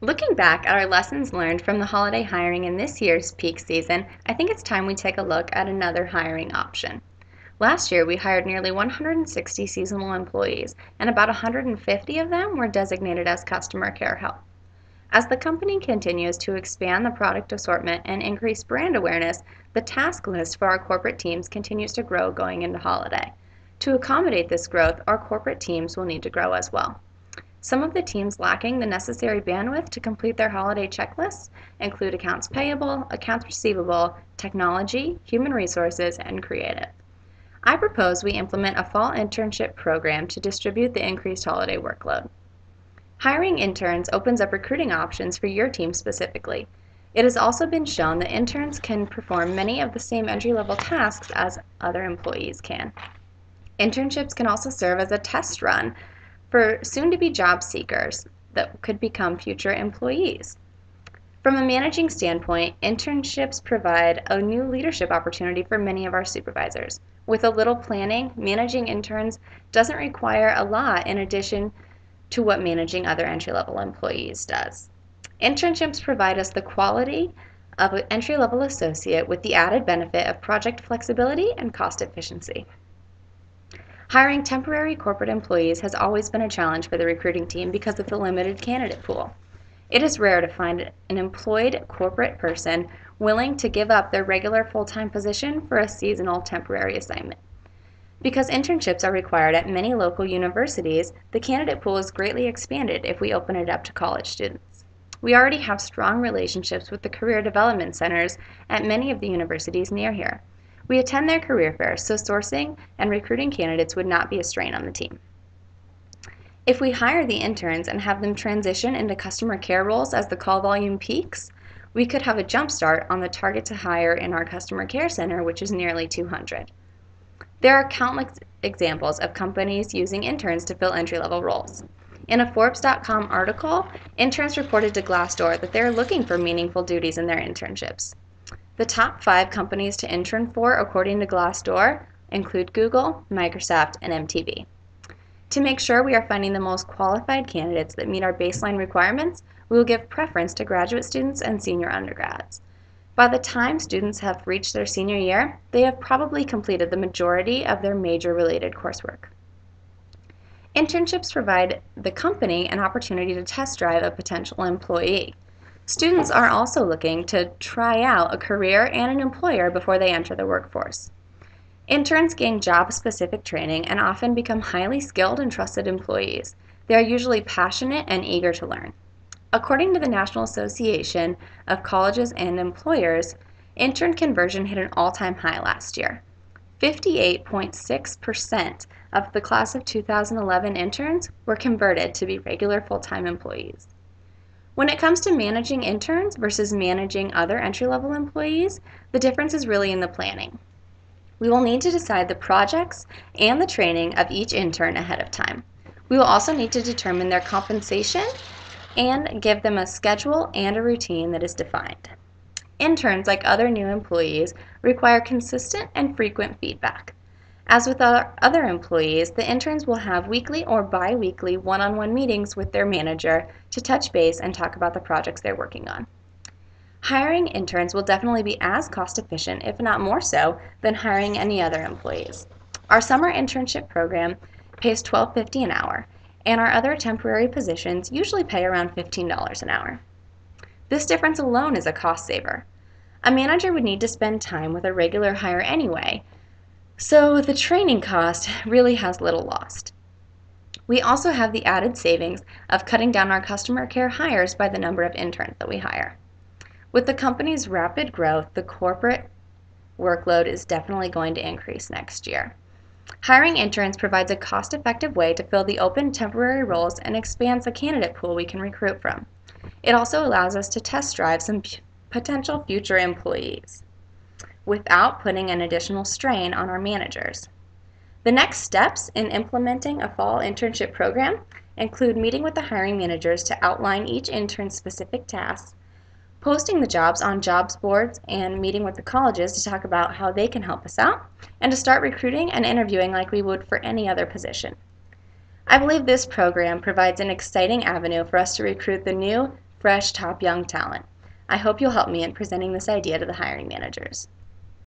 Looking back at our lessons learned from the holiday hiring in this year's peak season, I think it's time we take a look at another hiring option. Last year, we hired nearly 160 seasonal employees, and about 150 of them were designated as customer care help. As the company continues to expand the product assortment and increase brand awareness, the task list for our corporate teams continues to grow going into holiday. To accommodate this growth, our corporate teams will need to grow as well. Some of the teams lacking the necessary bandwidth to complete their holiday checklists include accounts payable, accounts receivable, technology, human resources, and creative. I propose we implement a fall internship program to distribute the increased holiday workload. Hiring interns opens up recruiting options for your team specifically. It has also been shown that interns can perform many of the same entry-level tasks as other employees can. Internships can also serve as a test run for soon-to-be job seekers that could become future employees. From a managing standpoint, internships provide a new leadership opportunity for many of our supervisors. With a little planning, managing interns doesn't require a lot in addition to what managing other entry-level employees does. Internships provide us the quality of an entry-level associate with the added benefit of project flexibility and cost efficiency. Hiring temporary corporate employees has always been a challenge for the recruiting team because of the limited candidate pool. It is rare to find an employed corporate person willing to give up their regular full-time position for a seasonal temporary assignment. Because internships are required at many local universities, the candidate pool is greatly expanded if we open it up to college students. We already have strong relationships with the career development centers at many of the universities near here. We attend their career fairs, so sourcing and recruiting candidates would not be a strain on the team. If we hire the interns and have them transition into customer care roles as the call volume peaks, we could have a jump start on the target to hire in our customer care center, which is nearly 200. There are countless examples of companies using interns to fill entry-level roles. In a Forbes.com article, interns reported to Glassdoor that they are looking for meaningful duties in their internships. The top 5 companies to intern for, according to Glassdoor, include Google, Microsoft, and MTV. To make sure we are finding the most qualified candidates that meet our baseline requirements, we will give preference to graduate students and senior undergrads. By the time students have reached their senior year, they have probably completed the majority of their major-related coursework. Internships provide the company an opportunity to test drive a potential employee. Students are also looking to try out a career and an employer before they enter the workforce. Interns gain job-specific training and often become highly skilled and trusted employees. They are usually passionate and eager to learn. According to the National Association of Colleges and Employers, intern conversion hit an all-time high last year. 58.6% of the class of 2011 interns were converted to be regular full-time employees. When it comes to managing interns versus managing other entry-level employees, the difference is really in the planning. We will need to decide the projects and the training of each intern ahead of time. We will also need to determine their compensation and give them a schedule and a routine that is defined. Interns, like other new employees, require consistent and frequent feedback. As with our other employees, the interns will have weekly or bi-weekly one-on-one meetings with their manager to touch base and talk about the projects they're working on. Hiring interns will definitely be as cost efficient, if not more so, than hiring any other employees. Our summer internship program pays $12.50 an hour, and our other temporary positions usually pay around $15 an hour. This difference alone is a cost saver. A manager would need to spend time with a regular hire anyway, so the training cost really has little lost. We also have the added savings of cutting down our customer care hires by the number of interns that we hire. With the company's rapid growth, the corporate workload is definitely going to increase next year. Hiring interns provides a cost-effective way to fill the open temporary roles and expands the candidate pool we can recruit from. It also allows us to test drive some potential future employees without putting an additional strain on our managers. The next steps in implementing a fall internship program include meeting with the hiring managers to outline each intern's specific tasks, posting the jobs on jobs boards, and meeting with the colleges to talk about how they can help us out, and to start recruiting and interviewing like we would for any other position. I believe this program provides an exciting avenue for us to recruit the new fresh, top young talent. I hope you'll help me in presenting this idea to the hiring managers.